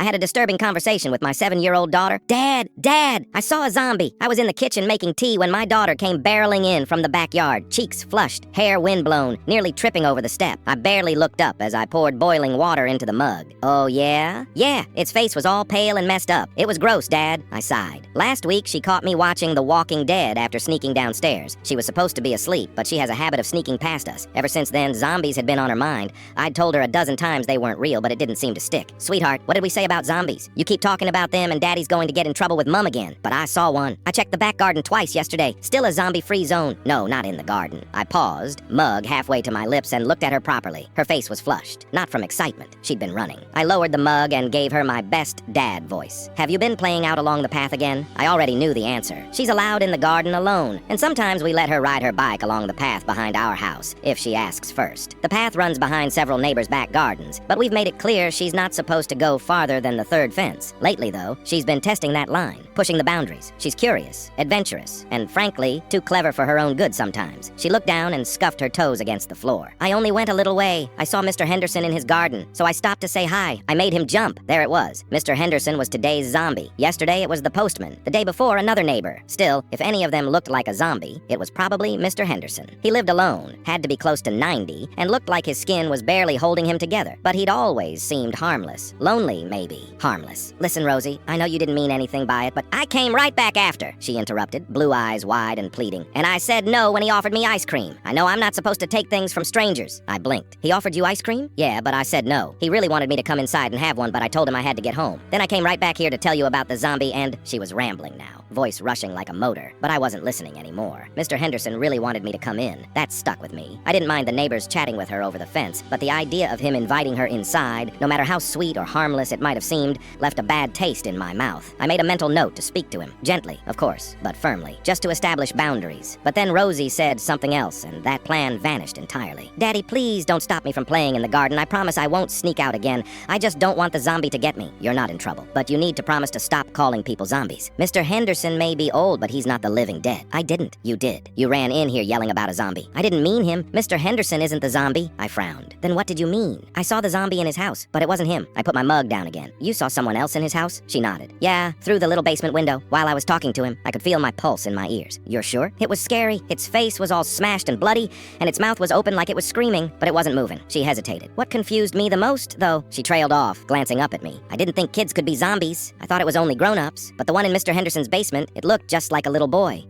I had a disturbing conversation with my 7-year-old daughter. Dad, I saw a zombie. I was in the kitchen making tea when my daughter came barreling in from the backyard, cheeks flushed, hair windblown, nearly tripping over the step. I barely looked up as I poured boiling water into the mug. Oh, yeah? Yeah, its face was all pale and messed up. It was gross, Dad. I sighed. Last week, she caught me watching The Walking Dead after sneaking downstairs. She was supposed to be asleep, but she has a habit of sneaking past us. Ever since then, zombies had been on her mind. I'd told her a dozen times they weren't real, but it didn't seem to stick. Sweetheart, what did we say about zombies? You keep talking about them and Daddy's going to get in trouble with Mum again. But I saw one. I checked the back garden twice yesterday. Still a zombie-free zone. No, not in the garden. I paused, mug halfway to my lips, and looked at her properly. Her face was flushed. Not from excitement. She'd been running. I lowered the mug and gave her my best dad voice. Have you been playing out along the path again? I already knew the answer. She's allowed in the garden alone, and sometimes we let her ride her bike along the path behind our house, if she asks first. The path runs behind several neighbors' back gardens, but we've made it clear she's not supposed to go farther than the third fence. Lately, though, she's been testing that line, pushing the boundaries. She's curious, adventurous, and frankly, too clever for her own good sometimes. She looked down and scuffed her toes against the floor. I only went a little way. I saw Mr. Henderson in his garden, so I stopped to say hi. I made him jump. There it was. Mr. Henderson was today's zombie. Yesterday, it was the postman. The day before, another neighbor. Still, if any of them looked like a zombie, it was probably Mr. Henderson. He lived alone, had to be close to 90, and looked like his skin was barely holding him together. But he'd always seemed harmless. Lonely, maybe. Harmless. Listen, Rosie, I know you didn't mean anything by it, but I came right back after, she interrupted, blue eyes wide and pleading. And I said no when he offered me ice cream. I know I'm not supposed to take things from strangers. I blinked. He offered you ice cream? Yeah, but I said no. He really wanted me to come inside and have one, but I told him I had to get home. Then I came right back here to tell you about the zombie, and she was rambling now, voice rushing like a motor. But I wasn't listening anymore. Mr. Henderson really wanted me to come in. That stuck with me. I didn't mind the neighbors chatting with her over the fence, but the idea of him inviting her inside, no matter how sweet or harmless it might have seemed, left a bad taste in my mouth. I made a mental note to speak to him. Gently, of course, but firmly, just to establish boundaries. But then Rosie said something else, and that plan vanished entirely. Daddy, please don't stop me from playing in the garden. I promise I won't sneak out again. I just don't want the zombie to get me. You're not in trouble, but you need to promise to stop calling people zombies. Mr. Henderson may be old, but he's not the living dead. I didn't. You did. You ran in here yelling about a zombie. I didn't mean him. Mr. Henderson isn't the zombie. I frowned. Then what did you mean? I saw the zombie in his house, but it wasn't him. I put my mug down again. You saw someone else in his house? She nodded. Yeah, through the little basement window. While I was talking to him, I could feel my pulse in my ears. You're sure? It was scary. Its face was all smashed and bloody, and its mouth was open like it was screaming, but it wasn't moving. She hesitated. What confused me the most, though? She trailed off, glancing up at me. I didn't think kids could be zombies. I thought it was only grown-ups, but the one in Mr. Henderson's basement, it looked just like a little boy.